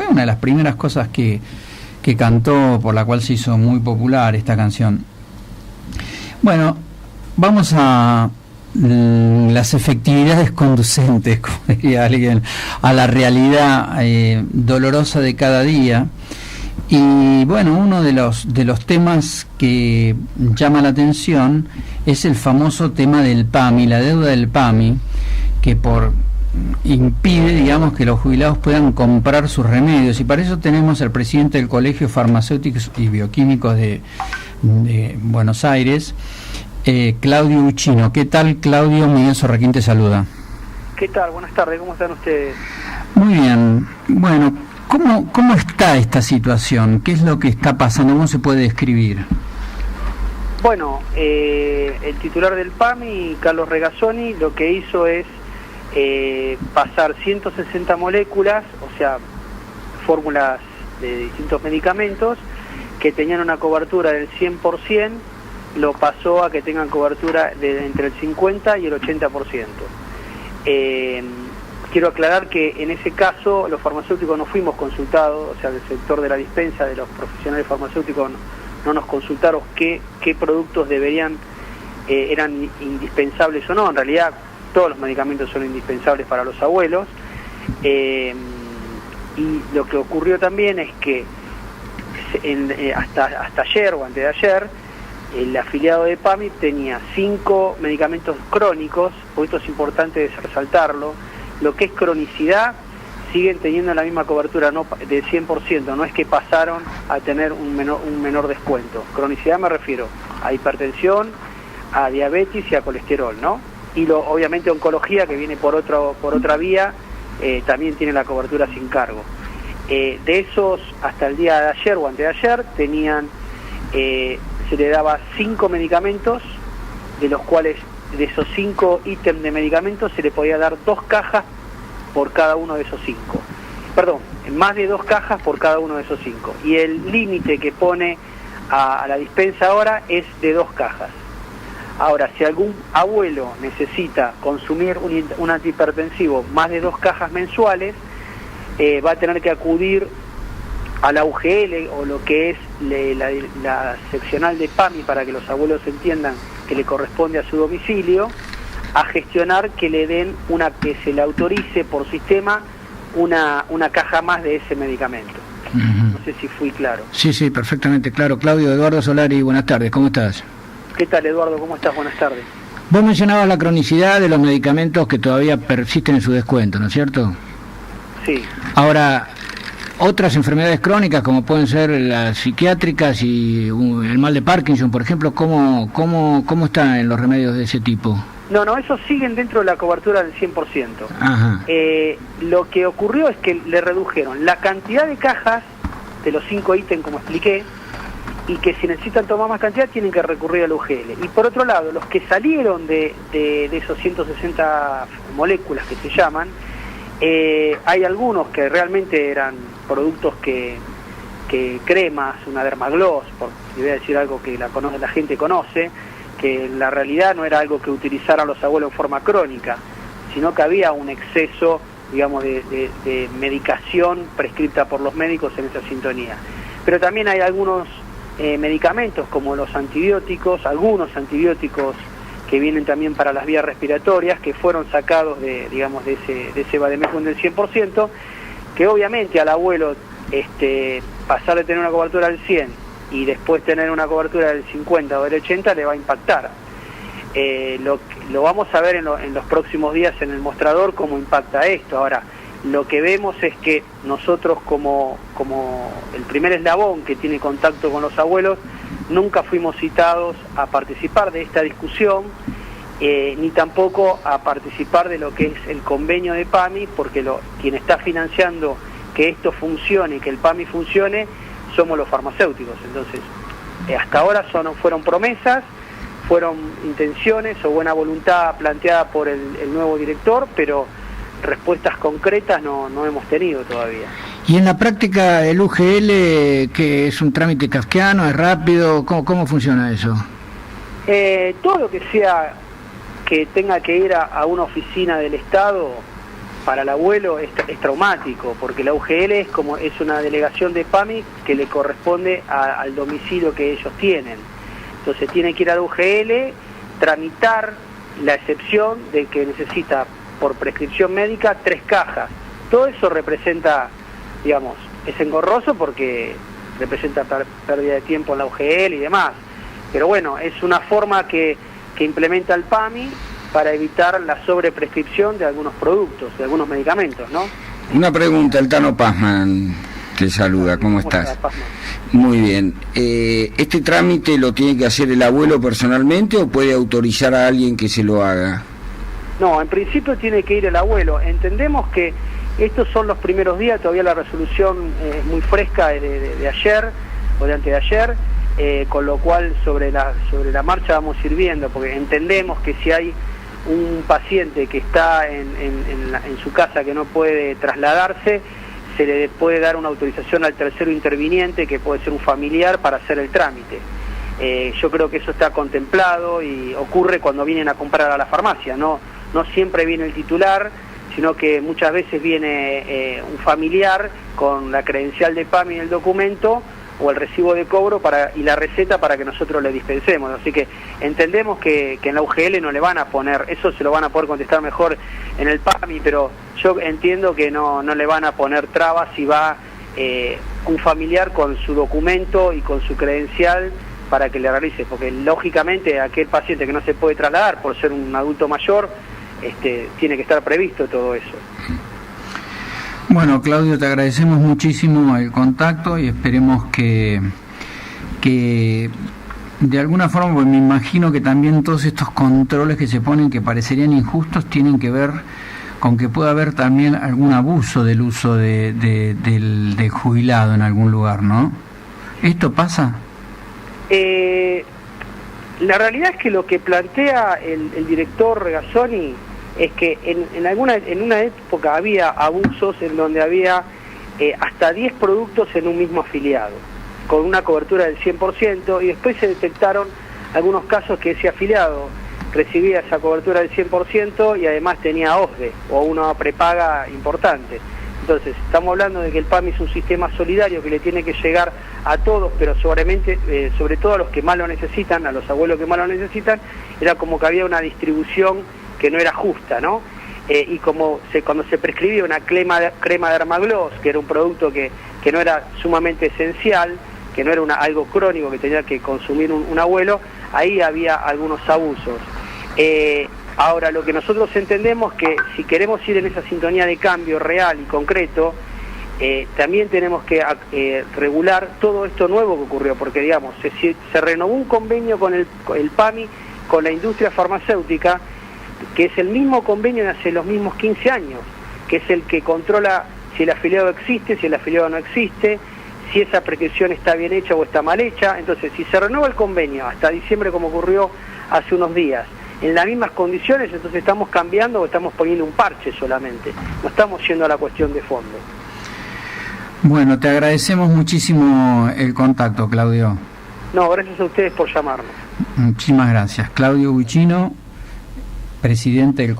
fue una de las primeras cosas que cantó, por la cual se hizo muy popular esta canción. Bueno, vamos a las efectividades conducentes, como diría alguien, a la realidad dolorosa de cada día. Y bueno, uno de los temas que llama la atención es el famoso tema del PAMI, la deuda del PAMI, que impide, digamos, que los jubilados puedan comprar sus remedios, y para eso tenemos al presidente del Colegio Farmacéuticos y Bioquímicos de Buenos Aires, Claudio Uchino. ¿Qué tal, Claudio? Miguel Sorraquín te saluda. ¿Qué tal? Buenas tardes, ¿cómo están ustedes? Muy bien. Bueno, ¿cómo está esta situación? ¿Qué es lo que está pasando? ¿Cómo se puede describir? Bueno, el titular del PAMI, Carlos Regazzoni, lo que hizo es pasar 160 moléculas, o sea, fórmulas de distintos medicamentos, que tenían una cobertura del 100%, lo pasó a que tengan cobertura de entre el 50 y el 80%. Quiero aclarar que en ese caso los farmacéuticos no fuimos consultados, o sea, del sector de la dispensa, de los profesionales farmacéuticos no nos consultaron qué productos eran indispensables o no. En realidad todos los medicamentos son indispensables para los abuelos, y lo que ocurrió también es que hasta ayer o antes de ayer, el afiliado de PAMI tenía 5 medicamentos crónicos, porque esto es importante resaltarlo. Lo que es cronicidad siguen teniendo la misma cobertura, no del 100%, no es que pasaron a tener un menor descuento. Cronicidad me refiero a hipertensión, a diabetes y a colesterol, ¿no? Y obviamente oncología, que viene por otra vía, también tiene la cobertura sin cargo. De esos, hasta el día de ayer o antes de ayer, se le daba 5 medicamentos, de los cuales, de esos 5 ítems de medicamentos, se le podía dar 2 cajas por cada uno de esos 5. Perdón, más de 2 cajas por cada uno de esos 5. Y el límite que pone a la dispensa ahora es de 2 cajas. Ahora, si algún abuelo necesita consumir un antihipertensivo más de 2 cajas mensuales, va a tener que acudir a la UGL, o lo que es la seccional de PAMI, para que los abuelos entiendan que le corresponde a su domicilio, a gestionar que le den que se le autorice por sistema una caja más de ese medicamento. No sé si fui claro. Sí, perfectamente claro. Claudio, Eduardo Solari, buenas tardes, ¿cómo estás? ¿Qué tal, Eduardo? ¿Cómo estás? Buenas tardes. Vos mencionabas la cronicidad de los medicamentos que todavía persisten en su descuento, ¿no es cierto? Sí. Ahora, otras enfermedades crónicas, como pueden ser las psiquiátricas y el mal de Parkinson, por ejemplo, ¿cómo están en los remedios de ese tipo? No, esos siguen dentro de la cobertura del 100%. Ajá. Lo que ocurrió es que le redujeron la cantidad de cajas de los 5 ítems, como expliqué, y que si necesitan tomar más cantidad tienen que recurrir al UGL. Y por otro lado, los que salieron de esos 160 moléculas que se llaman, hay algunos que realmente eran productos que cremas, una Dermagloss, voy a decir algo que la gente conoce, que en la realidad no era algo que utilizaran los abuelos en forma crónica, sino que había un exceso, digamos, de medicación prescripta por los médicos en esa sintonía. Pero también hay algunos medicamentos, como algunos antibióticos que vienen también para las vías respiratorias, que fueron sacados de ese vademecum del 100%, que obviamente al abuelo pasar de tener una cobertura del 100 y después tener una cobertura del 50 o del 80 le va a impactar. Lo vamos a ver en los próximos días en el mostrador cómo impacta esto. Ahora, lo que vemos es que nosotros como el primer eslabón que tiene contacto con los abuelos, nunca fuimos citados a participar de esta discusión, ni tampoco a participar de lo que es el convenio de PAMI, porque quien está financiando que esto funcione y que el PAMI funcione somos los farmacéuticos. Entonces, hasta ahora fueron promesas, fueron intenciones o buena voluntad planteada por el nuevo director, pero respuestas concretas no hemos tenido todavía. Y en la práctica el UGL, que es un trámite kafkiano, es rápido, ¿cómo funciona eso? Todo lo que sea que tenga que ir a una oficina del Estado para el abuelo es traumático, porque la UGL es una delegación de PAMI que le corresponde al domicilio que ellos tienen. Entonces tiene que ir a la UGL, tramitar la excepción de que necesita por prescripción médica 3 cajas. Todo eso representa, digamos, es engorroso porque representa pérdida de tiempo en la UGL y demás. Pero bueno, es una forma que implementa el PAMI para evitar la sobreprescripción de algunos productos, de algunos medicamentos, ¿no? Una pregunta, el Tano Pazman te saluda, ¿cómo estás? Muy bien. ¿Este trámite lo tiene que hacer el abuelo personalmente o puede autorizar a alguien que se lo haga? No, en principio tiene que ir el abuelo. Entendemos que estos son los primeros días, todavía la resolución es muy fresca de ayer o de antes de ayer, con lo cual sobre la marcha vamos a ir viendo, porque entendemos que si hay un paciente que está en su casa que no puede trasladarse, se le puede dar una autorización al tercero interviniente, que puede ser un familiar, para hacer el trámite. Yo creo que eso está contemplado y ocurre cuando vienen a comprar a la farmacia, no siempre viene el titular, sino que muchas veces viene un familiar con la credencial de PAMI en el documento o el recibo de cobro y la receta para que nosotros le dispensemos. Así que entendemos que en la UGL no le van a poner, eso se lo van a poder contestar mejor en el PAMI, pero yo entiendo que no le van a poner trabas si va un familiar con su documento y con su credencial para que le realice, porque lógicamente aquel paciente que no se puede trasladar por ser un adulto mayor, tiene que estar previsto todo eso. Bueno, Claudio, te agradecemos muchísimo el contacto y esperemos que de alguna forma, pues me imagino que también todos estos controles que se ponen que parecerían injustos tienen que ver con que pueda haber también algún abuso del uso del jubilado en algún lugar, ¿no? ¿Esto pasa? La realidad es que lo que plantea el director Regazzoni es que en una época había abusos en donde había hasta 10 productos en un mismo afiliado, con una cobertura del 100%, y después se detectaron algunos casos que ese afiliado recibía esa cobertura del 100% y además tenía OSDE o una prepaga importante. Entonces, estamos hablando de que el PAMI es un sistema solidario que le tiene que llegar a todos, pero sobre todo a los que más lo necesitan, a los abuelos que más lo necesitan. Era como que había una distribución que no era justa, ¿no? Y cuando se prescribía una crema de Dermagloss, que era un producto que no era sumamente esencial, que no era algo crónico que tenía que consumir un abuelo, ahí había algunos abusos. Ahora, lo que nosotros entendemos que si queremos ir en esa sintonía de cambio real y concreto, también tenemos que regular todo esto nuevo que ocurrió, porque digamos, se renovó un convenio con el PAMI, con la industria farmacéutica, que es el mismo convenio de hace los mismos 15 años, que es el que controla si el afiliado existe, si el afiliado no existe, si esa prescripción está bien hecha o está mal hecha. Entonces, si se renueva el convenio hasta diciembre, como ocurrió hace unos días, en las mismas condiciones, entonces estamos cambiando o estamos poniendo un parche solamente, no estamos yendo a la cuestión de fondo. Bueno, te agradecemos muchísimo el contacto, Claudio. No, gracias a ustedes por llamarnos. Muchísimas gracias. Claudio Guicino, presidente del